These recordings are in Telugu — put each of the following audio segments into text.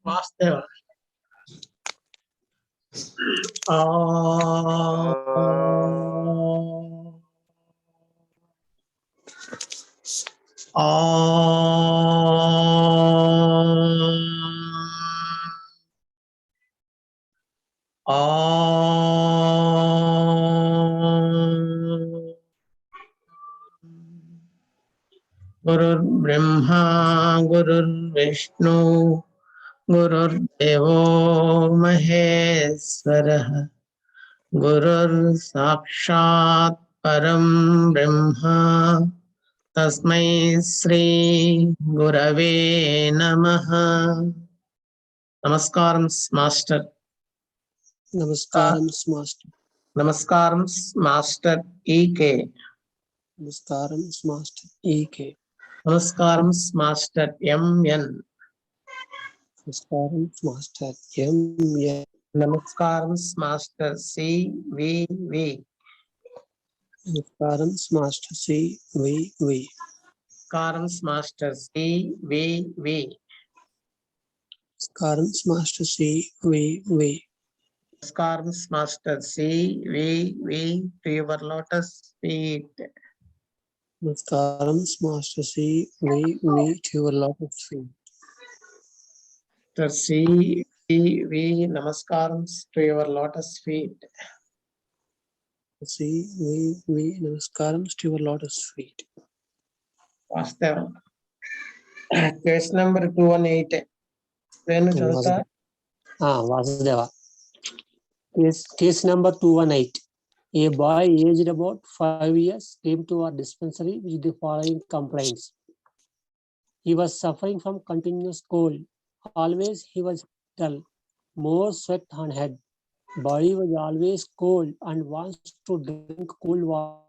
వాస్తవ गुरुर्ब्रह्मा गुरुर्विष्णु गुरुर्देवो महेश्वरः गुरुर्साक्षात् परं ब्रह्म तस्मै श्री गुरवे नमः। नमस्कारं मास्टर। नमस्कारं मास्टर। नमस्कारं मास्टर ఈకే। नमस्कारं मास्टर ఈకే। नमस्कारं मास्टर ఎంఎన్। नमस्कारं मास्टर ఎంఎన్। नमस्कारं मास्टर సివివి। नमस्कारं मास्टर సివివి। नमस्कारं मास्टर సివివి। नमस्कारं मास्टर సివివి। नमस्कारं master CVV to your lotus feet. नमस्कारं master CVV to your lotus feet. Master CVV నమస్కారం to your lotus feet. CVV నమస్కారం to your lotus feet. వాస్తవం కేస్ నెంబర్ 218 నేను చదువుతా. Vasudeva. Case number 218. A boy aged about 5 years came to our dispensary with the following complaints. He was suffering from continuous cold. Always he was dull, more sweat on head. Body was always cold and wants to drink cold water.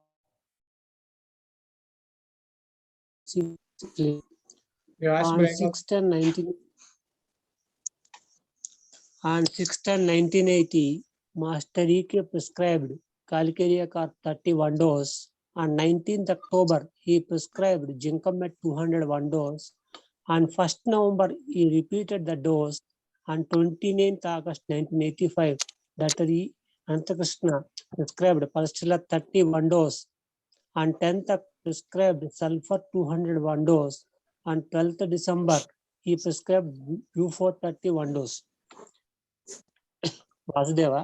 On 6/10/1980, Master E.K. prescribed Calcarea Carb 31 dose. On 19th October, he prescribed Zincomet 201 dose. On 1st November, he repeated the dose. On 29th August 1985, Dr. E. Ananthakrishna prescribed Palstilla 31 dose. On 10th, prescribed Sulfur 201 dose. On 12th December, he prescribed U4 31 dose. Vasudeva,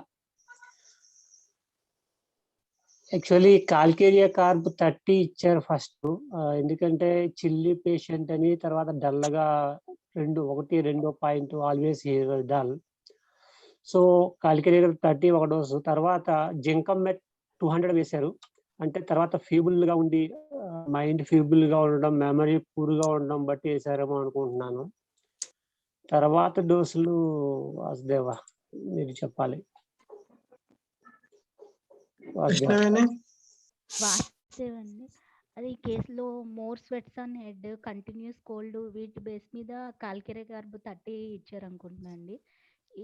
actually calcarea carb 30 ఇచ్చారు ఫస్ట్. ఎందుకంటే చిల్లీ పేషెంట్ అని, తర్వాత డల్గా 1-2 point always dull. So calcarea 30 ఒక డోసు, తర్వాత జింకమెట్ 200 వేశారు. అంటే తర్వాత ఫీబుల్ గా ఉండి, మైండ్ ఫీబుల్ గా ఉండడం, మెమరీ పూర్ గా ఉండడం బట్టి వేసారేమో అనుకుంటున్నాను. తర్వాత డోసులు వాసుదేవ మీరు చెప్పాలి. వాస్తవండి, అది కేసులో more స్వెట్స్ on head, continuous cold, వీటి బేస్ మీద కాల్కేరియా కార్బ్ 30 ఇచ్చారు అనుకుంటున్నాండి.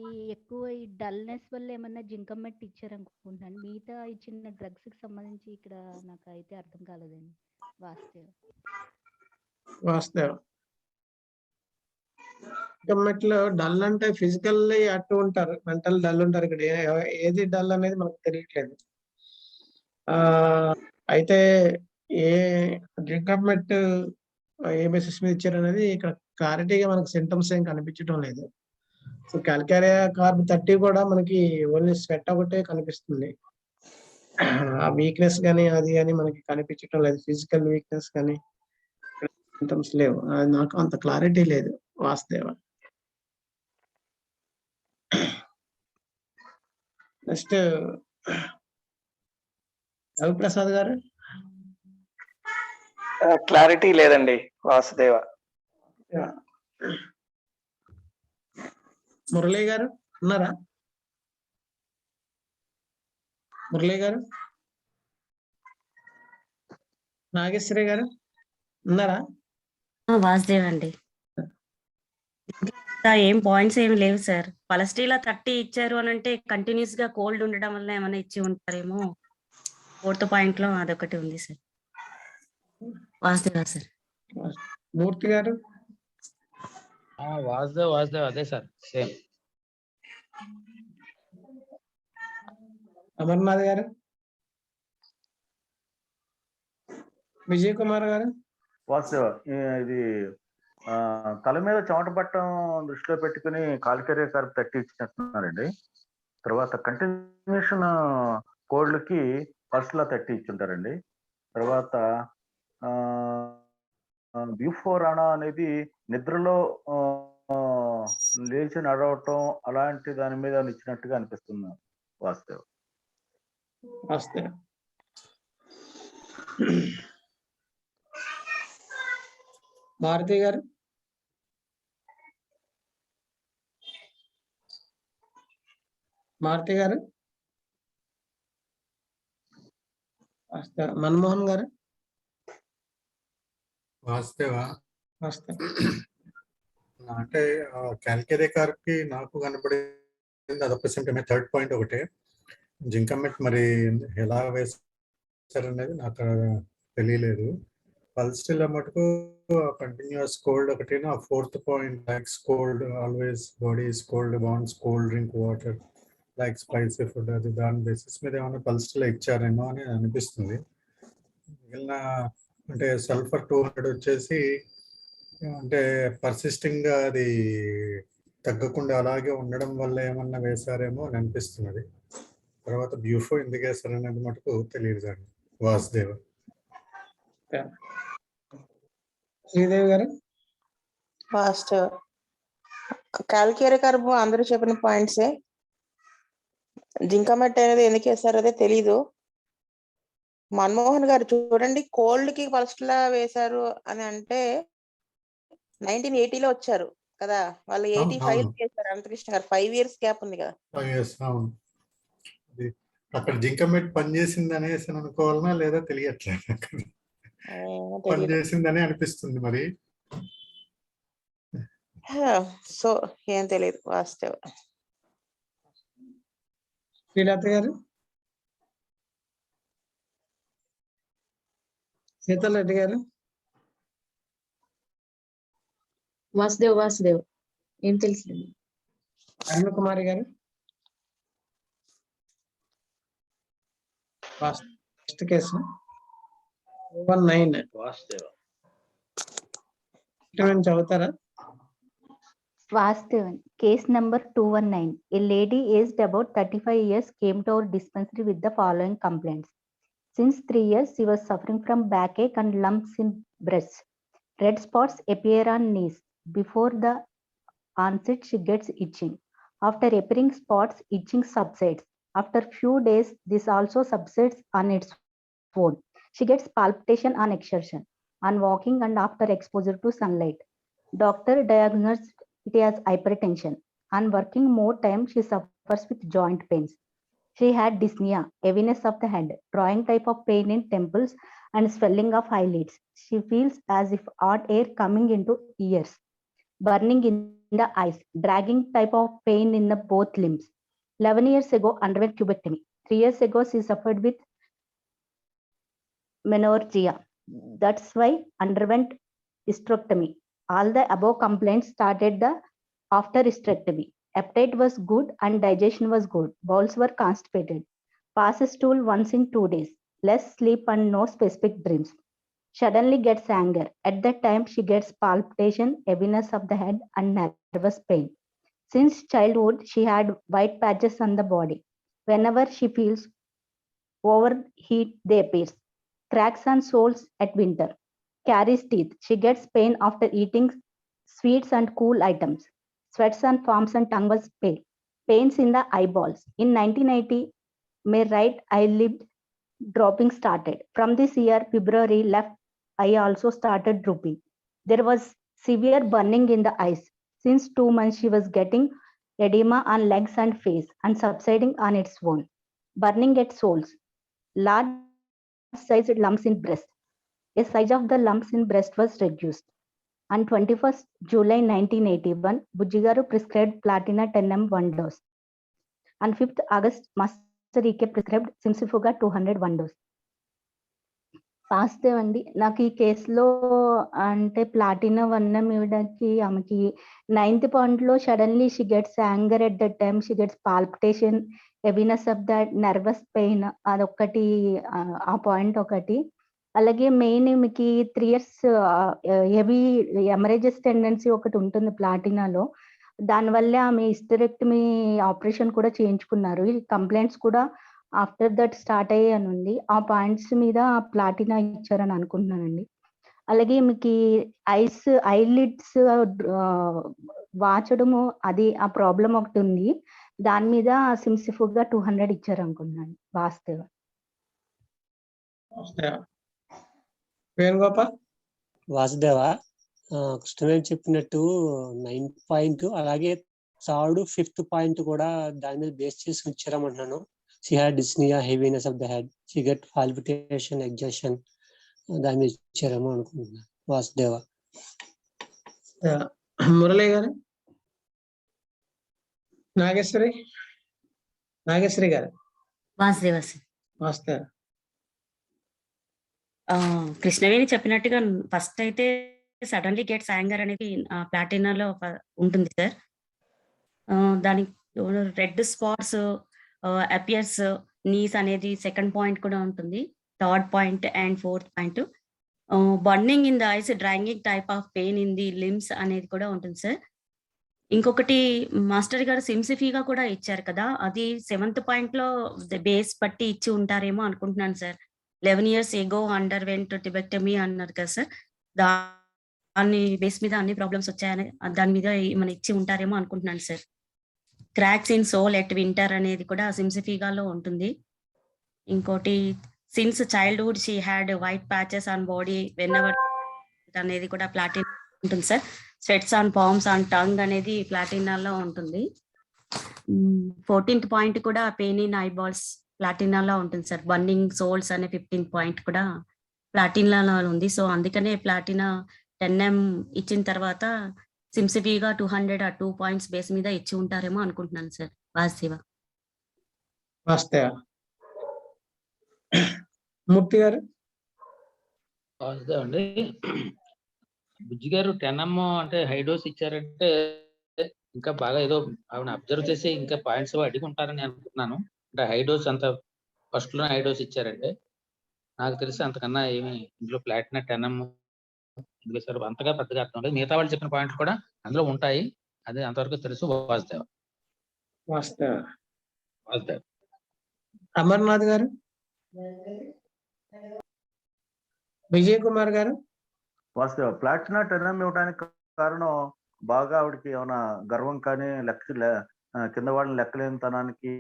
ఈ ఎక్కువ ఈ డల్నెస్ వల్ల ఏమన్నా జింకమెట్ ఇచ్చారు అనుకుంటున్నాను. మిగతా ఇచ్చిన డ్రగ్స్ కి సంబంధించి ఇక్కడ నాకు అయితే అర్థం కాలేదండి. వాస్తవం లో డల్ అంటే ఫిజికల్ అటు ఉంటారు, మెంటల్ డల్ ఉంటారు. ఇక్కడ ఏది డల్ అనేది మనకు తెలియట్లేదు. అయితే ఏ జింకమెట్ ఏ బేసిస్ మీద ఇచ్చారు అనేది ఇక్కడ క్లారిటీగా మనకు సింటమ్స్ ఏం కనిపించడం లేదు. సో కాల్కేరియా కార్బ్ 30 కూడా మనకి ఓన్లీ స్వెట్ ఒకటే కనిపిస్తుంది. ఆ వీక్నెస్ కానీ అది కానీ మనకి కనిపించడం లేదు. ఫిజికల్ వీక్నెస్ కానీ సింటమ్స్ లేవు. నాకు అంత క్లారిటీ లేదు వాస్తవ. నెక్స్ట్ రవిప్రసాద్ గారు. క్లారిటీ లేదండి వాసుదేవ. మురళి గారు ఉన్నారా? మురళి గారు, నాగేశ్వరి గారు ఉన్నారా? వాసుదేవ్ అండి, ఏం పాయింట్స్ ఏమి లేవు సార్. పలస్ట్రీలా 30 ఇచ్చారు అని అంటే కంటిన్యూస్ గా కోల్డ్ ఉండడం వల్ల ఏమైనా ఇచ్చి ఉంటారేమో. 4th పాయింట్ లో అదొకటి ఉంది సార్. వాసుదేవ్ సార్. మూర్తి గారు. వాసుదేవ్ అదే సార్ సేమ్. అమర్నాథ్ గారు, విజయ్ కుమార్ గారు. వాసుదేవ, ఇది తల మీద చెమట పట్టడం దృష్టిలో పెట్టుకుని కాలికేరియా కార్ప్ 30 ఇచ్చినట్టున్నారండి. తర్వాత కంటిన్యూషన్ కోల్డ్కి పల్స్లా 30 ఇచ్చుంటారండి. తర్వాత బ్యూఫోరానా అనేది నిద్రలో లేచి నడవటం అలాంటి దాని మీద ఇచ్చినట్టుగా అనిపిస్తుంది వాసుదేవ్. భారతి గారు, భారతి గారు, మన్మోహన్ గారు. వాస్తవా అంటే కాల్కేరియా కార్ప్ కి నాకు కనపడింది అదొక సింటమే. 3rd పాయింట్ ఒకటే. జింకమెట్ మరి ఎలా వేస్తారనేది నాకు తెలియలేదు. పల్స్టిల్ మటుకు కంటిన్యూస్ కోల్డ్ ఒకటేనా. 4th point likes cold, always body is cold, wants cold drink water, like spicy food, అది దాని బేసిస్ మీద ఏమైనా పల్స్టిల్ ఇచ్చారేమో అని అనిపిస్తుంది. మిగిలిన అంటే సల్ఫర్ 200 వచ్చేసి అంటే పర్సిస్టింగ్ గా అది తగ్గకుండా అలాగే ఉండడం వల్ల ఏమన్నా వేశారేమో అని అనిపిస్తున్నది. తర్వాత బ్యూఫో ఎందుకు వేస్తారనేది మటుకు తెలియదు కానీ. వాసుదేవ్. శ్రీదేవి గారు. వాస్తవ కాల్కేరియా కార్ప్ అందరూ చెప్పిన పాయింట్సే. జింకమెట్ అనేది ఎందుకు వేస్తారు అదే తెలీదు. మన్మోహన్ గారు చూడండి, కోల్డ్ కి పల్స్లా వేశారు అని అంటే 1980లో వచ్చారు కదా, వాళ్ళు 85 చేశారు. అనంతకృష్ణ గారు 5 years గ్యాప్ ఉంది కదా. అక్కడ జింకమెట్ పనిచేసింది అనేసి అనుకోవాలనా లేదా తెలియట్లేదు. పనిచేసిందని అనిపిస్తుంది మరి. సో ఏం తెలియదు వాస్తవ. శ్రీలత గారు. శీతల్ రెడ్డి గారు. వాసుదేవ్ ఏం తెలుసు. అరుణకుమారి గారు. First case 219. చదువుతారా? Vastavan, case number 219. A lady aged about 35 years came to our dispensary with the following complaints. Since 3 years, she was suffering from backache and lumps in breast. Red spots appear on knees. Before the onset, she gets itching. After appearing spots, itching subsides. After few days, this also subsides on its own. She gets palpitation on exertion, on walking and after exposure to sunlight. Doctor diagnosed it as hypertension. On working more time, she suffers with joint pains. She had dyspnea, heaviness of the head, drawing type of pain in temples and swelling of eyelids. She feels as if hot air coming into ears, burning in the eyes, dragging type of pain in the both limbs. 11 years ago, underwent tubectomy. 3 years ago, she suffered with menorrhagia. That's why underwent hysterectomy. All the above complaints started after hysterectomy. Appetite was good and digestion was good. Bowels were constipated. Passes stool once in 2 days. Less sleep and no specific dreams. Suddenly gets anger. At that time, she gets palpitation, heaviness of the head and nervous pain. Since childhood, she had white patches on the body. Whenever she feels overheat, they appear. Cracks on soles at winter. Carries teeth. She gets pain after eating sweets and cool items. Sweats on palms and tongue was pale. Pains in the eyeballs. In 1980, my right eyelid dropping started. From this year, February, left eye also started drooping. There was severe burning in the eyes. Since 2 months, she was getting edema on legs and face and subsiding on its own. Burning at soles. Large sized lumps in breast. The size of the lumps in breast was reduced. On 21st July 1981, Bujjigaru prescribed Platina 10 mg 1 dose. On 5th August, Master EK prescribed Simsifuga 200 1 dose. వాస్తవం అండి. నాకు ఈ కేసులో అంటే ప్లాటినా 1 ఇవ్వడానికి ఆమెకి 9th పాయింట్‌లో suddenly she gets anger at that time. She gets palpitation, heaviness of that nervous pain అదొక్కటి ఆ పాయింట్ ఒకటి. అలాగే మెయిన్ ఈమెకి 3 ఇయర్స్ హెవీ హెమరేజెస్ టెండెన్సీ ఒకటి ఉంటుంది ప్లాటినాలో. దానివల్ల ఆమె హిస్టరెక్టమీ ఆపరేషన్ కూడా చేయించుకున్నారు. ఈ కంప్లెయింట్స్ కూడా ఆఫ్టర్ దట్ స్టార్ట్ అయ్యాయనుంది. ఆ పాయింట్స్ మీద ప్లాటినా ఇచ్చారని అనుకుంటున్నానండి. అలాగే ఈమెకి ఐలిడ్స్ వాచడము అది ఆ ప్రాబ్లమ్ ఒకటుంది. దాని మీద సిమ్సిఫుగా 200 ఇచ్చారనుకుంటున్నాను వాస్తవ. వేణుగోపాల్? వాసుదేవ, కృష్ణవేణి చెప్పినట్టు 9 పాయింట్ అలాగే 3rd, 5th పాయింట్ కూడా దాని మీద బేస్ చేసుకుని ఇచ్చారమంటున్నాను. She had dyspnea, heaviness of the head. She get palpitation, exhaustion. దాని మీద ఇచ్చారేమో అనుకుంటున్నాను వాసుదేవ. మురళి గారు? నాగేశ్వరి గారు? వాసుదేవ వాస్తవ. కృష్ణవేణి చెప్పినట్టుగా ఫస్ట్ అయితే సడన్లీ గెట్స్ యాంగర్ అనేది ప్లాటినాలో ఉంటుంది సార్. దానికి రెడ్ స్పాట్స్ అపియర్స్ నీస్ అనేది 2nd పాయింట్ కూడా ఉంటుంది. 3rd point and 4th point burning in the eyes, drawing type of pain in the limbs అనేది కూడా ఉంటుంది సార్. ఇంకొకటి మాస్టర్ గారు సిమ్సిఫీగా కూడా ఇచ్చారు కదా, అది 7th పాయింట్ లో బేస్ బట్టి ఇచ్చి ఉంటారేమో అనుకుంటున్నాను sir. 11 years ago underwent tubectomy అన్నారు కదా సార్. దాని బేస్ మీద అన్ని ప్రాబ్లమ్స్ వచ్చాయని దాని మీద మనం ఇచ్చి ఉంటారేమో అనుకుంటున్నాను sir. Cracks in sole at winter అనేది కూడా సిమ్సిఫీగాలో ఉంటుంది. ఇంకోటి since childhood she had white patches on body whenever అనేది కూడా ప్లాటినా ఉంటుంది sir. Sweats on palms on tongue అనేది ప్లాటినాలో ఉంటుంది. 14th పాయింట్ కూడా పెయిన్ ఇన్ ఐబాల్స్ ప్లాటినాలో ఉంటుంది సార్. బర్నింగ్ సోల్స్ అనే 15th పాయింట్ కూడా ప్లాటినాలో ఉంది. సో అందుకనే ప్లాటినా 10M ఇచ్చిన తర్వాత సిమ్సిఫీగా 200 ఆ 2 పాయింట్స్ బేస్ మీద ఇచ్చి ఉంటారేమో అనుకుంటున్నాను సార్. వాసుదేవ. మూర్తి గారు? వాసుదేవ అండి. బుజ్జి గారు 10M అంటే హై డోస్ ఇచ్చారంటే ఇంకా బాగా ఏదో ఆవిడ అబ్జర్వ్ చేసి ఇంకా పాయింట్స్ అడిగి ఉంటారని అనుకుంటున్నాను. అంటే హై డోస్ అంత ఫస్ట్ లో హై డోస్ ఇచ్చారంటే నాకు తెలిసి అంతకన్నా ఏమి ఇందులో ప్లాటినా 10M అంతగా పెద్దగా అర్థం లేదు. మిగతా వాళ్ళు చెప్పిన పాయింట్లు కూడా అందులో ఉంటాయి. అదే అంతవరకు తెలుసు. వాసుదేవ. అమర్నాథ్ గారు? విజయ్ కుమార్ గారు? వాస్తవ ప్లాటినా 10M ఇవ్వడానికి కారణం బాగా ఆవిడకి ఏమైనా గర్వం కానీ కింద వాళ్ళని లెక్కలేనితనానికి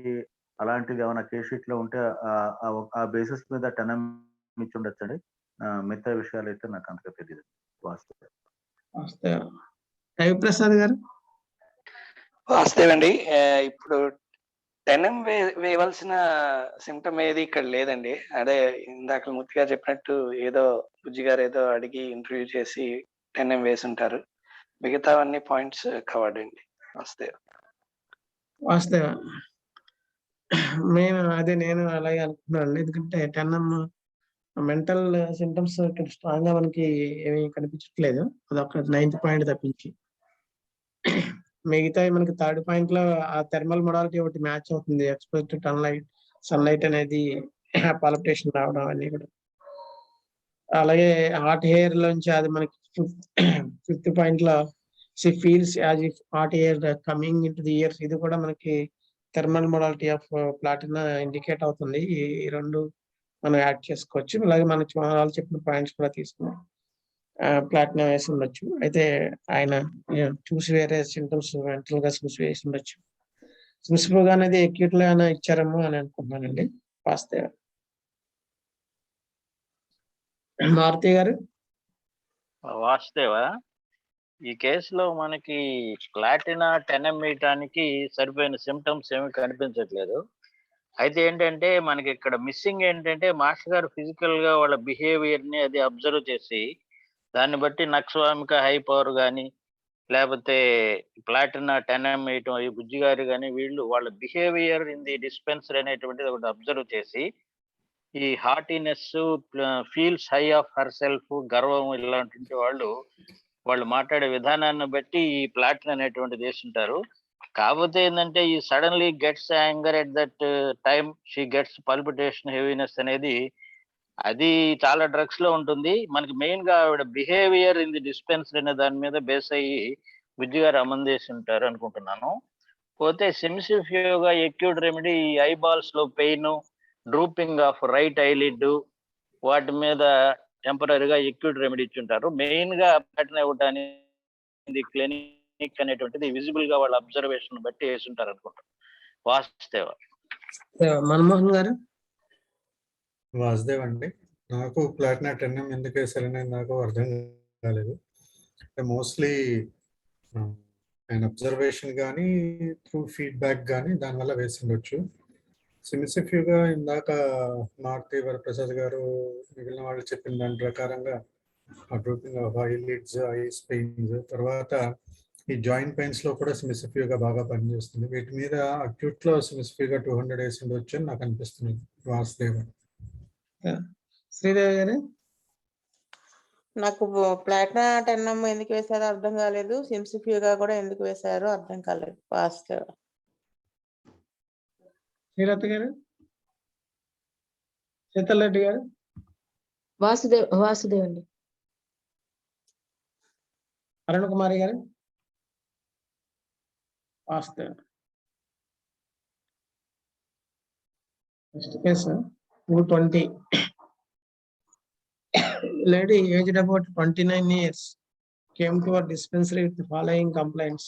అలాంటిది ఏమైనా కేస్ షీట్ లో ఉంటే ఆ బేసిస్ మీద 10M ఇచ్చి ఉండొచ్చండి. మిగతా విషయాలు అయితే నాకు అంతగా తెలియదు. వాస్తవ. రవిప్రసాద్ గారు? వాస్తవండి. ఇప్పుడు 10M వేయవలసిన సిమ్టమ్ ఏది ఇక్కడ లేదండి. అదే ఇందాక మూర్తి గారు చెప్పినట్టు ఏదో బుజ్జి గారు ఏదో అడిగి ఇంటర్వ్యూ చేసి 10M వేసి ఉంటారు. మిగతావన్నీ పాయింట్స్ కవర్డ్ అండి. వాస్తవ. నేను అలాగే అనుకున్నాను. ఎందుకంటే 10M మెంటల్ సింటమ్స్ ఇక్కడ స్ట్రాంగ్ గా మనకి ఏమీ కనిపించట్లేదు. అదొక 9th పాయింట్ తప్పించి మిగతా మనకి 3rd పాయింట్ లో ఆ థర్మల్ మొడాలిటీ ఒకటి మ్యాచ్ అవుతుంది. ఎక్స్పోజ్ టు సన్లైట్ అనేది పాల్పిటేషన్ రావడం అన్ని కూడా. అలాగే హాట్ హెయిర్ లోంచి అది మనకి 5th పాయింట్ లో she feels as if hot air coming in to the years. ఇది కూడా మనకి thermal modality of Platina indicate అవుతుంది. ఈ 2 మనం యాడ్ చేసుకోవచ్చు. అలాగే వాళ్ళు చెప్పిన పాయింట్స్ కూడా తీసుకున్నాం. ప్లాటినా వేసి ఉండొచ్చు. అయితే ఆయన చూసి వేరే సింటమ్స్ మెంటల్ గా చూసి వేసి ఉండొచ్చు. సిమ్సిఫుగా అనేది అక్యూట్ లో అయినా ఇచ్చారేమో అని అనుకుంటున్నానండి. వాస్తవ. మారుతి గారు? వాసుదేవ, ఈ కేసులో మనకి ప్లాటినా 10M ఇవ్వడానికి సరిపోయిన సిమ్టమ్స్ ఏమి కనిపించట్లేదు. అయితే ఏంటంటే మనకి ఇక్కడ మిస్సింగ్ ఏంటంటే మాస్టర్ గారు ఫిజికల్ గా వాళ్ళ బిహేవియర్ ని అది అబ్జర్వ్ చేసి దాన్ని బట్టి నక్స్వామిక హై పవర్ కానీ లేకపోతే ప్లాటినా 10M వేయటం ఈ బుజ్జి గారు కానీ వీళ్ళు వాళ్ళ బిహేవియర్ ఇన్ ది డిస్పెన్సర్ అనేటువంటిది ఒకటి అబ్జర్వ్ చేసి ఈ haughtiness, feels high of herself, గర్వం ఇలాంటి వాళ్ళు మాట్లాడే విధానాన్ని బట్టి ఈ ప్లాటిన్ అనేటువంటిది వేస్తుంటారు. కాకపోతే ఏంటంటే ఈ suddenly gets anger at that time she gets palpitation, heaviness అనేది అది చాలా డ్రగ్స్ లో ఉంటుంది. మనకి మెయిన్ గా ఆవిడ బిహేవియర్ ఇన్ ది డిస్పెన్సరీ అనే దాని మీద బేస్ అయ్యి విద్య గారు అమలు చేసి ఉంటారు అనుకుంటున్నాను. పోతే సిమ్సిఫియోగా ఎక్యూట్ రెమెడీ ఐబాల్స్ లో pain, drooping of right eyelid వాటి మీద టెంపరీగా ఎక్యూట్ రెమెడీ ఇచ్చుంటారు. మెయిన్ గా ప్లాటిన్ ఇవ్వడానికి క్లినిక్ అనేటువంటిది విజిబుల్ గా వాళ్ళ అబ్జర్వేషన్ బట్టి వేసుంటారు అనుకుంటారు. వాస్తవ మన్మోహన్ గారు. వాసుదేవ్ అండి, నాకు ప్లాటినా 10M ఎందుకు వేశారనేది నాకు అర్థం కాలేదు. మోస్ట్లీ ఆయన అబ్జర్వేషన్ కానీ త్రూ ఫీడ్బ్యాక్ కానీ దానివల్ల వేసి ఉండొచ్చు. సిమిసిఫ్యూగా ఇందాక మారుతి వరప్రసాద్ గారు మిగిలిన వాళ్ళు చెప్పిన దాని ప్రకారంగా drooping of eyelids, eyes pains, తర్వాత ఈ జాయింట్ పెయిన్స్ లో కూడా సిమిసిఫ్యూగా బాగా పనిచేస్తుంది. వీటి మీద అక్యూట్ లో సిమిసిఫ్యూగా 200 వేసి ఉండొచ్చు అని నాకు అనిపిస్తుంది. వాసుదేవ్. శ్రీదేవి గారు. నాకు ప్లాటినా 10M ఎందుకు వేశారో అర్థం కాలేదు, సిమ్సిఫ్యూగా కూడా ఎందుకు వేశారో అర్థం కాలేదు. వాస్తవ. శ్రీరత్ గారు. శీతల్ రెడ్డి గారు. వాసుదేవ్ అండి. అరుణ్ కుమారి గారు. వాస్తవ. Next case 220. Lady aged about 29 years came to our dispensary with the following complaints.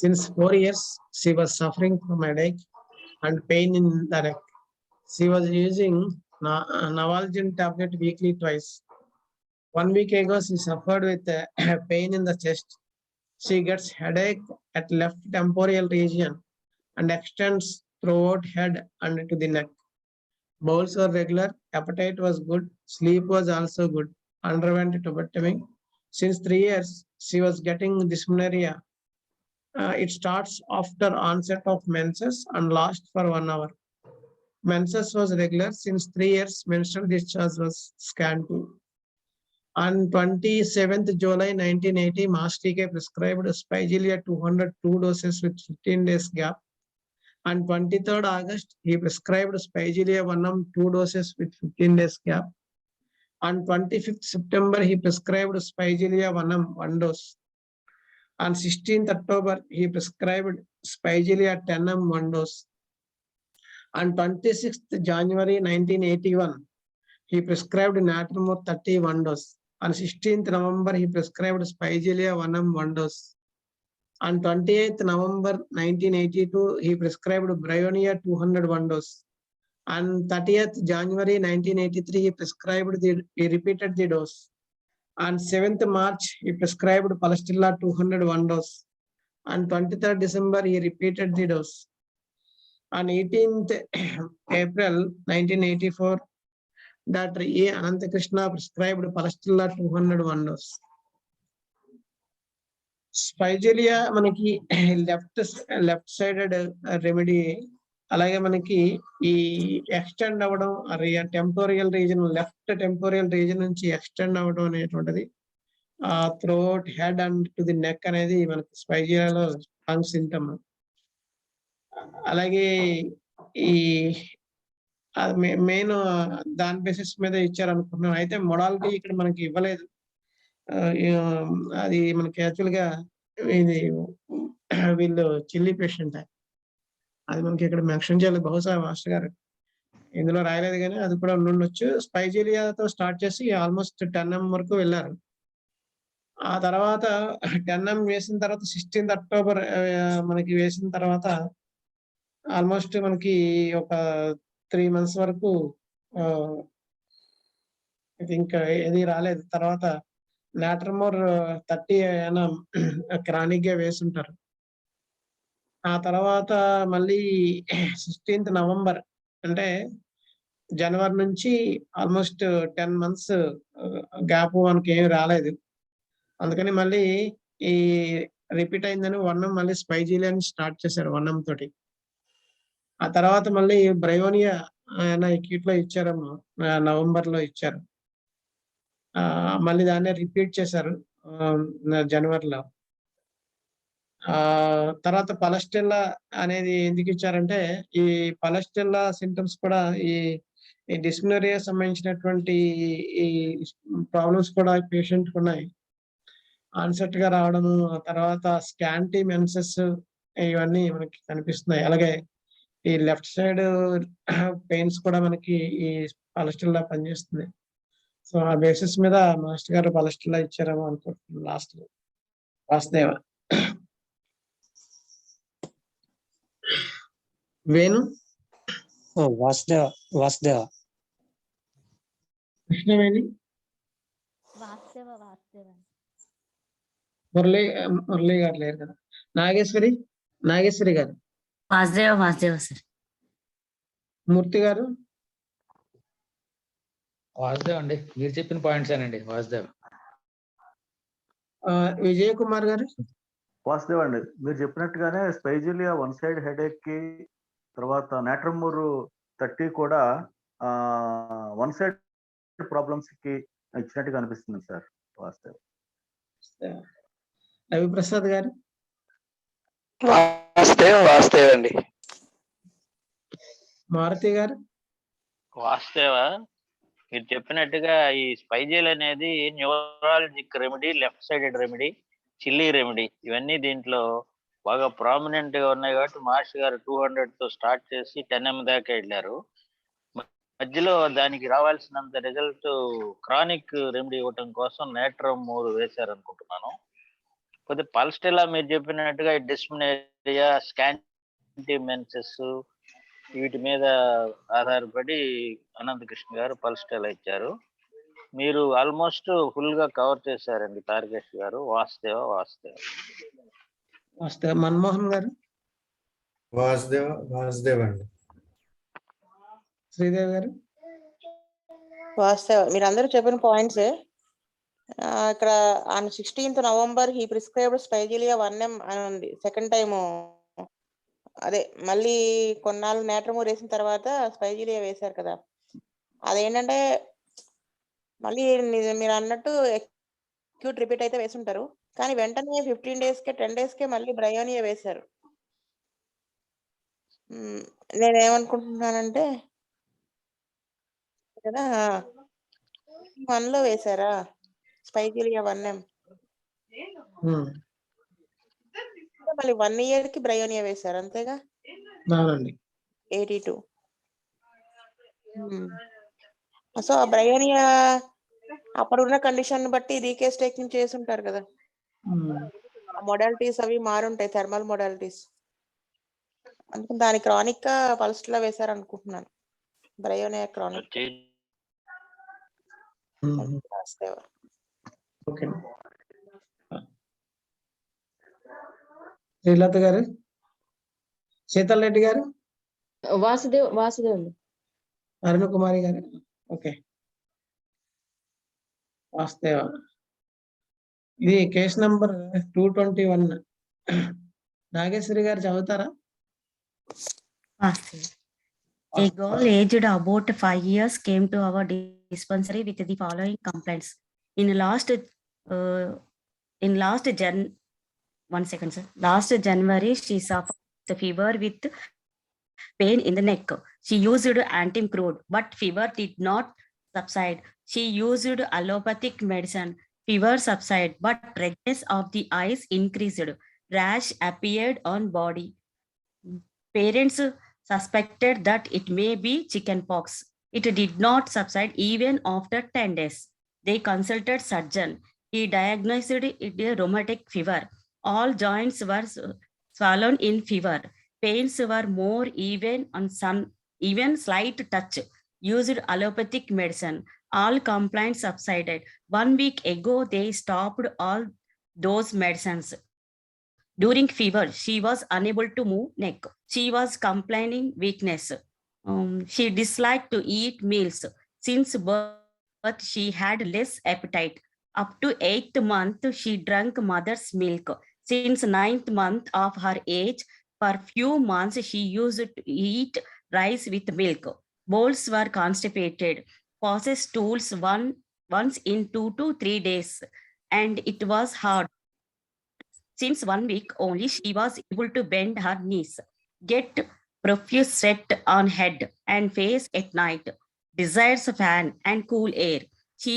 Since 4 years, she was suffering from headache and pain in the neck. She was using Navalgin tablet weekly twice. 1 week ago, she suffered with pain in the chest. She gets headache at left temporal region and extends throughout head and to the neck. Bowels were regular, appetite was good, sleep was also good. Underwent tuberculosis. Since 3 years, she was getting dysmenorrhea. It starts after onset of menses and lasts for 1 hour. Menses was regular. Since 3 years, menstrual discharge was scanty. On 27th July 1980, Mass TK prescribed Spigelia 202 doses with 15 days gap. On 23rd August, he prescribed Spigelia 1M 2 doses with 15 days gap. On 25th September, he prescribed Spigelia 1M 1 dose. On 16th October, he prescribed Spigelia 10M 1 dose. On 26th January 1981, he prescribed Natriumab 30 1 dose. On 16th November, he prescribed Spigelia 1M 1 dose. On 28th November 1982, he prescribed Bryonia 201 dose. On 30th January 1983, he repeated the dose. On 7th March, he prescribed Palestilla 201 dose. On 23rd December, he repeated the dose. On 18th April 1984, Dr. A. Anantakrishna prescribed Palestilla 201 dose. Spigelia మనకి లెఫ్ట్ సైడెడ్ రెమెడీ, అలాగే మనకి ఈ ఎక్స్టెండ్ అవ్వడం, temporal region, left temporal region నుంచి ఎక్స్టెండ్ అవ్వడం అనేటువంటిది throat head and to the neck అనేది మనకి స్పైజిలియాలో స్ట్రాంగ్ సింటమ్. అలాగే ఈ మెయిన్ దాని బేసిస్ మీద ఇచ్చారనుకుంటున్నాను. అయితే మొడాలిటీ ఇక్కడ మనకి ఇవ్వలేదు. అది మనకి యాక్చువల్ గా ఇది వీళ్ళు చిల్లీ పేషెంట్, అది మనకి ఇక్కడ మెన్షన్ చేయాలి. బహుశా మాస్టర్ గారు ఇందులో రాయలేదు కానీ అది కూడా ఉండొచ్చు. స్పైజీలియాతో స్టార్ట్ చేసి ఆల్మోస్ట్ 10M వరకు వెళ్ళారు. ఆ తర్వాత 10M వేసిన తర్వాత 16th October మనకి వేసిన తర్వాత ఆల్మోస్ట్ మనకి ఒక 3 months వరకు ఇంకా ఏది రాలేదు. తర్వాత నాట్రమోర్ 30 క్రానిక్ గా వేసుంటారు. ఆ తర్వాత మళ్ళీ 16th November అంటే జనవరి నుంచి ఆల్మోస్ట్ 10 months గ్యాప్ మనకి ఏమి రాలేదు. అందుకని మళ్ళీ ఈ రిపీట్ అయిందని 1M మళ్ళీ స్పైజీలియాని స్టార్ట్ చేశారు 1M తోటి. ఆ తర్వాత మళ్ళీ బ్రయోనియా ఆయన acute లో ఇచ్చారేమో, నవంబర్లో ఇచ్చారు. మళ్ళీ దాన్నే రిపీట్ చేశారు జనవరిలో. తర్వాత పలస్టెల్లా అనేది ఎందుకు ఇచ్చారంటే, ఈ పలస్టెల్లా సింటమ్స్ కూడా ఈ డిస్మెనోరియా సంబంధించినటువంటి ఈ ప్రాబ్లమ్స్ కూడా పేషెంట్‌కి ఉన్నాయి. ఆన్సెట్‌గా రావడము, ఆ తర్వాత స్కాంటీ మెన్సెస్ ఇవన్నీ మనకి కనిపిస్తున్నాయి. అలాగే ఈ లెఫ్ట్ సైడ్ పెయిన్స్ కూడా మనకి ఈ పలస్టెల్లా పనిచేస్తుంది. సో, ఆ బేసిస్ మీద మాస్టర్ గారు పలస్టెల్లా ఇచ్చారేమో అనుకుంటున్నాను లాస్ట్‌లో. వాసుదేవ. వేణు? వాసుదేవ. కృష్ణవేణి? వాసుదేవ. మురళి గారు లేరు కదా. నాగేశ్వరి గారు? వాసుదేవ సార్. మూర్తి గారు? వాసుదేవ్ అండి, మీరు చెప్పిన పాయింట్స్ ఏనండి. వాసుదేవ్. విజయ్ కుమార్ గారు? వాసుదేవ్ అండి, మీరు చెప్పినట్టుగానే స్పైజిలియా వన్ సైడ్ హెడేక్ కి, తర్వాత నాట్రమూర్ 30 కూడా వన్ సైడ్ ప్రాబ్లమ్స్ కి ఇచ్చినట్టుగా అనిపిస్తుంది సార్. వాసుదేవ్. రవిప్రసాద్ గారు? వాసుదేవ్ అండి. మారుతి గారు? వాసుదేవ, మీరు చెప్పినట్టుగా ఈ స్పైజెల్ అనేది neurologic remedy, left sided remedy, chilly remedy, ఇవన్నీ దీంట్లో బాగా ప్రామినెంట్ గా ఉన్నాయి కాబట్టి మాస్టర్ గారు 200 తో స్టార్ట్ చేసి 10M దాకా వెళ్ళారు. మధ్యలో దానికి రావాల్సినంత రిజల్ట్ క్రానిక్ రెమెడీ ఇవ్వటం కోసం నేట్రమూర్ వేశారు అనుకుంటున్నాను. కొద్ది పల్స్టెల్లా మీరు చెప్పినట్టుగా డిస్మెనోరియా, స్కాంటీ మెన్సెస్ వీటి మీద ఆధారపడి అనంతకృష్ణ గారు పల్స్టెల్లా ఇచ్చారు. మీరు ఆల్మోస్ట్ ఫుల్ గా కవర్ చేశారండి తారకేష్ గారు. వాసుదేవ. మన్మోహన్ గారు? వాసుదేవ్ అండి. శ్రీదేవి గారు? వాస్తవ, మీరు అందరూ చెప్పిన పాయింట్సే. ఇక్కడ on 16th November he prescribed spigelia 1M అని ఉంది. సెకండ్ టైం అదే మళ్ళీ కొన్నాళ్ళు నేట్రమూర్ వేసిన తర్వాత స్పైజిలియా వేశారు కదా. అదేంటంటే మళ్ళీ మీరు అన్నట్టు అక్యూట్ రిపీట్ అయితే వేసుంటారు, కానీ వెంటనే 15 daysకే 10 daysకే మళ్ళీ బ్రయోనియా వేశారు. నేనేమనుకుంటున్నానంటే కదా 1లో వేశారా స్పైజిలియా 1M, మళ్ళీ 1 yearకి బ్రయోనియా వేశారు అంతేగా. 82. సో ఆ బ్రయోనియా అప్పుడున్న కండిషన్ బట్టి రీకేస్ టేకింగ్ చేసి ఉంటారు కదా. మోడాలిటీస్ అవి మారుంటాయి, థర్మల్ మోడాలిటీస్. అందుకని దాని క్రానిక్ గా పల్స్టెల్లా వేశారు అనుకుంటున్నాను. Bryonia chronic. శ్రీలత గారు? శీతల్ రెడ్డి గారు? వాసుదేవ్. అరుణ కుమారి గారు? ఓకే. వాసుదేవ. ఇది కేసు నంబర్ 221. నాగేశ్వరి గారు చదువుతారా? A girl aged about 5 years came to our dispensary with the following complaints. Last January, she suffered the fever with pain in the neck. She used antimicrobe, but fever did not subside. She used allopathic medicine. Fever subsided, but redness of the eyes increased. Rash appeared on body. Parents suspected that it may be chickenpox. It did not subside even after 10 days. They consulted surgeon. He diagnosed it a rheumatic fever. All joints were swollen in fever. Pains were more even slight touch. Used allopathic medicine. All complaints subsided. 1 week ago, they stopped all those medicines. During fever, she was unable to move neck. She was complaining weakness. She disliked to eat meals. Since birth, she had less appetite. Up to 8th month, she drank mother's milk. Since 9th month of her age, for few months, she used to eat rice with milk. Bowls were constipated. Passes stools once in 2 to 3 days, and it was hard. Since 1 week only, she was able to bend her knees, get profuse sweat on head and face at night, desires a fan and cool air. She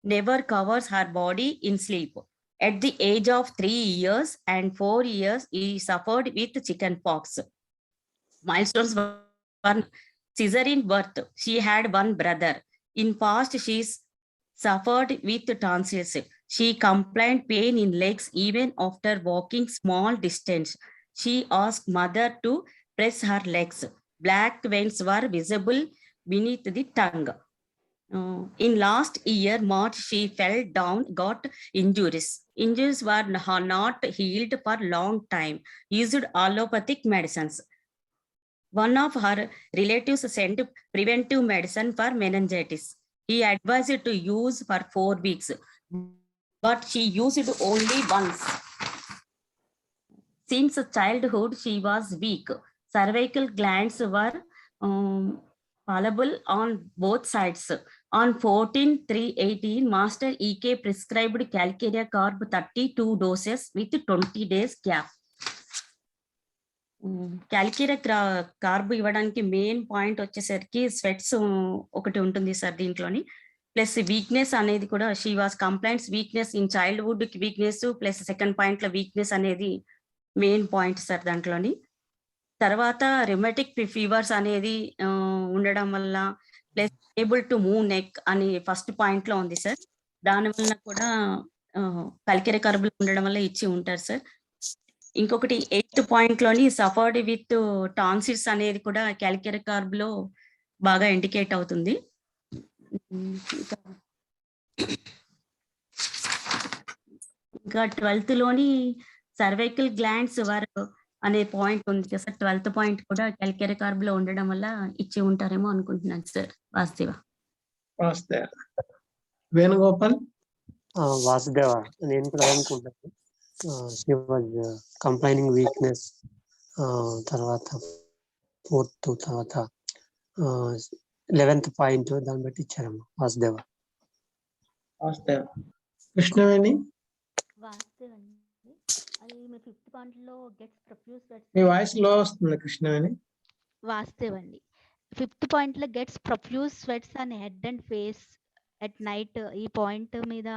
never covers her body in sleep. At the age of 3 years and 4 years, he suffered with chicken pox. Milestones were cesarean birth. She had one brother. In past, she suffered with tonsils. She complained pain in legs even after walking small distance. She asked mother to press her legs. Black veins were visible beneath the tongue. In last year, March, she fell down, got injuries. Injuries were not healed for long time. Used allopathic medicines. One of her relatives sent preventive medicine for meningitis. He advised to use for 4 weeks, but she used only once. Since childhood, she was weak. Cervical glands were fallible on both sides. On 14/3/18, Master EK prescribed Calcarea Carb 32 doses with 20 days gap. క్యాల్కిరియా carb ఇవ్వడానికి మెయిన్ పాయింట్ వచ్చేసరికి స్వెట్స్ ఒకటి ఉంటుంది సార్ దీంట్లోని. ప్లస్ వీక్నెస్ అనేది కూడా she was complaints weakness in childhood weakness plus second point లో వీక్నెస్ అనేది మెయిన్ పాయింట్ సార్ దాంట్లోని. తర్వాత రిమేటిక్ ఫీవర్స్ అనేది ఉండడం వల్ల plus able to move neck అని ఫస్ట్ పాయింట్ లో ఉంది సార్. దానివల్ల కూడా క్యాల్కిరియా కార్బ్ ఉండడం వల్ల ఇచ్చి ఉంటారు సార్. ఇంకొకటి 8th పాయింట్ లోని సఫర్డ్ విత్ టాన్సిల్స్ అనేది కూడా క్యాల్కిరియా కార్బ్ లో బాగా ఇండికేట్ అవుతుంది. ఇంకా 12th లోని సర్వైకల్ గ్లాండ్స్ వర్ అనే పాయింట్ ఉంది కదా సార్. 12th పాయింట్ కూడా క్యాల్కిరియా కార్బ్ లో ఉండడం వల్ల ఇచ్చి ఉంటారేమో అనుకుంటున్నాను సార్. వాస్తవ వేణుగోపాల్. వాసుదేవ నేను కూడా అనుకుంటాను. She was complaining weakness. తర్వాత 4th తర్వాత 11th పాయింట్ దాన్ని బట్టి ఇచ్చారమ్మా వాసుదేవ. కృష్ణవేణి. అది మీ 5th పాయింట్లో గెట్స్ ప్రొఫ్యూజ్ స్వెట్స్. మీ వాయిస్ లో వస్తుంది కృష్ణవేణి. వాస్తవండి 5th పాయింట్లో gets profuse స్వెట్స్ and head and face at night. ఈ పాయింట్ మీద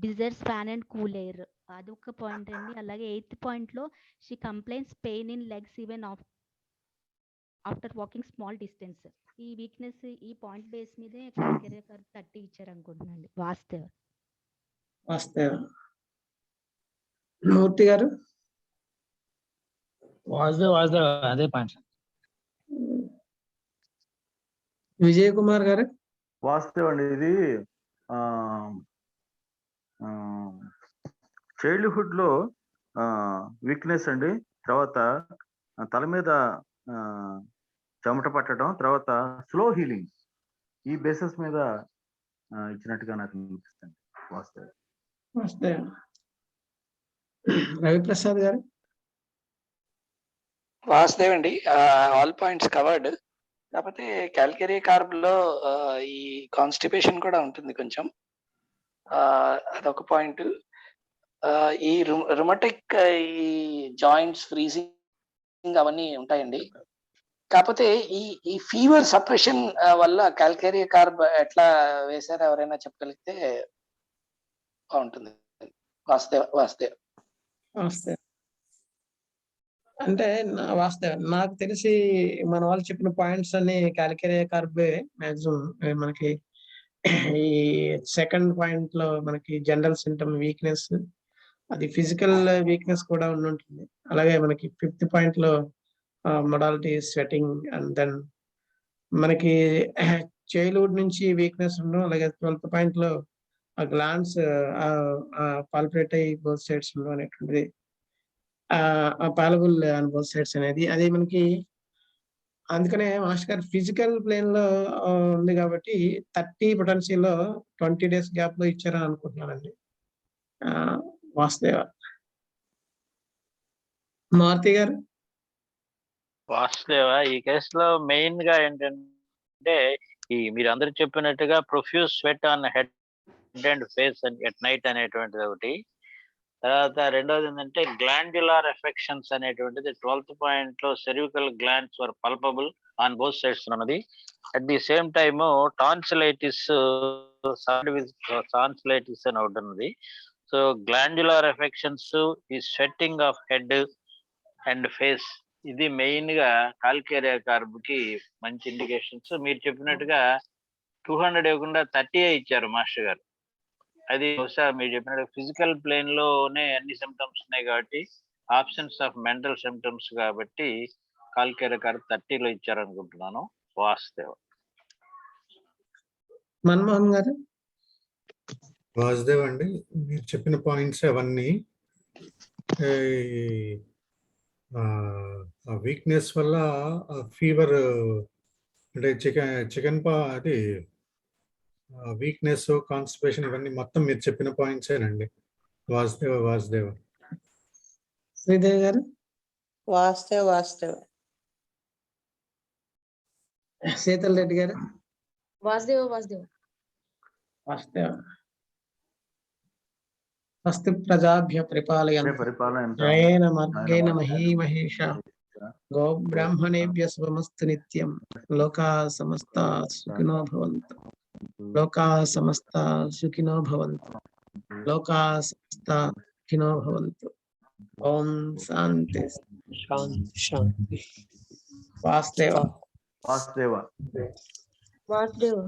desires fan and cool air అదొక పాయింట్ అండి. అలాగే 8th పాయింట్లో she complaints pain in legs even after walking small distance. ఈ వీక్నెస్ ఈ పాయింట్ బేస్ మీదే క్యాల్కిరియా కార్బ్ 30 ఇచ్చారు అనుకుంటున్నాండి. వాస్తవ మూర్తి గారు. అదే పాయింట్. విజయ్ కుమార్ గారు. వాస్తవం అండి. ఇది చైల్డ్హుడ్ లో వీక్నెస్ అండి. తర్వాత తల మీద చెమట పట్టడం, తర్వాత స్లో హీలింగ్, ఈ బేసిస్ మీద ఇచ్చినట్టుగా నాకు అనిపిస్తుంది. వాస్తవం. రవిప్రసాద్ గారు. వాస్తవ్ అండి, ఆల్ పాయింట్స్ కవర్డ్. కాకపోతే క్యాల్కిరియా కార్బ్ లో ఈ కాన్స్టిపేషన్ కూడా ఉంటుంది కొంచెం. అదొక పాయింట్. ఈ రుమటిక్ ఈ జాయింట్స్ ఫ్రీజింగ్ అవన్నీ ఉంటాయండి. కాకపోతే ఈ ఫీవర్ సప్రెషన్ వల్ల క్యాల్కిరియా కార్బ్ ఎట్లా వేశారో ఎవరైనా చెప్పగలిగితే బాగుంటుంది. వాస్తవ అంటే వాస్తవం నాకు తెలిసి మన వాళ్ళు చెప్పిన పాయింట్స్ అన్ని క్యాల్కిరియా కార్బే మాక్సిమం. మనకి ఈ సెకండ్ పాయింట్ లో మనకి జనరల్ సింటమ్ వీక్నెస్, అది ఫిజికల్ వీక్నెస్ కూడా ఉంటుంది. అలాగే మనకి 5th పాయింట్ లో మొడాలిటీ స్వెటింగ్, అండ్ దెన్ మనకి చైల్డ్హుడ్ నుంచి వీక్నెస్ ఉండడం. అలాగే 12th పాయింట్ లో ఆ గ్లాండ్స్ పాల్పరేట్ అయ్యి బోత్ సైడ్స్ ఉండడం అనేటువంటిది, పాలబుల్ ఆన్ బోత్ సైడ్స్ అనేది అది మనకి. అందుకనే మాస్టర్ గారు ఫిజికల్ ప్లేన్ లో ఉంది కాబట్టి 30 పొటెన్షియల్ లో 20 days గ్యాప్ లో ఇచ్చారని అనుకుంటున్నానండి. వాస్తవ. మారుతి గారు. వాసుదేవ, ఈ కేసులో మెయిన్ గా ఏంటంటే అంటే ఈ మీరు అందరు చెప్పినట్టుగా profuse sweat on head and face at night అనేటువంటిది ఒకటి. తర్వాత రెండోది ఏంటంటే గ్లాండ్యులార్ ఎఫెక్షన్స్ అనేటువంటిది 12th పాయింట్ లో cervical glands were palpable on both sides ఉన్నది. At the same time tonsillitis tonsillitis అని ఒకటి ఉన్నది. సో గ్లాండ్యులార్ ఎఫెక్షన్స్, ఈ sweating of head and face, ఇది మెయిన్ గా కాల్కేరియా కార్బ్ కి మంచి ఇండికేషన్స్. మీరు చెప్పినట్టుగా 200 ఇవ్వకుండా 30 ఇచ్చారు మాస్టర్ గారు. అది బహుశా మీరు చెప్పినట్టు ఫిజికల్ ప్లేన్ లోనే అన్ని సిమ్టమ్స్ ఉన్నాయి కాబట్టి, ఆబ్సెన్స్ ఆఫ్ మెంటల్ సిమ్టమ్స్ కాబట్టి కాల్కేరియా కార్బ్ 30లో ఇచ్చారనుకుంటున్నాను. వాసుదేవ్. మన్మోహన్ గారు. వాసుదేవ్ అండి, మీరు చెప్పిన పాయింట్స్ అవన్నీ వీక్నెస్ వల్ల ఫీవర్ అంటే చికెన్ అది వీక్నెస్, కాన్స్టిపేషన్, ఇవన్నీ మొత్తం మీరు చెప్పిన పాయింట్స్ ఏనండి. వాసుదేవ్. శ్రీదేవి గారు. వాస్తవ్. శీతల్ రెడ్డి గారు. వాసుదేవ్. స్వస్తి ప్రజాభ్య పరిపాలయంతేన మార్గేణ మహీమహేష గో బ్రాహ్మణేభ్య శుభమస్తు నిత్యం. లోకా సమస్త సుఖినో భవంతు. లోకా సమస్త సుఖినో భవంతు. లోకా సమస్త సుఖినో భవంతు. ఓం శాంతి శాంతి. వాసుదేవ. వాసుదేవ. వాసుదేవ్.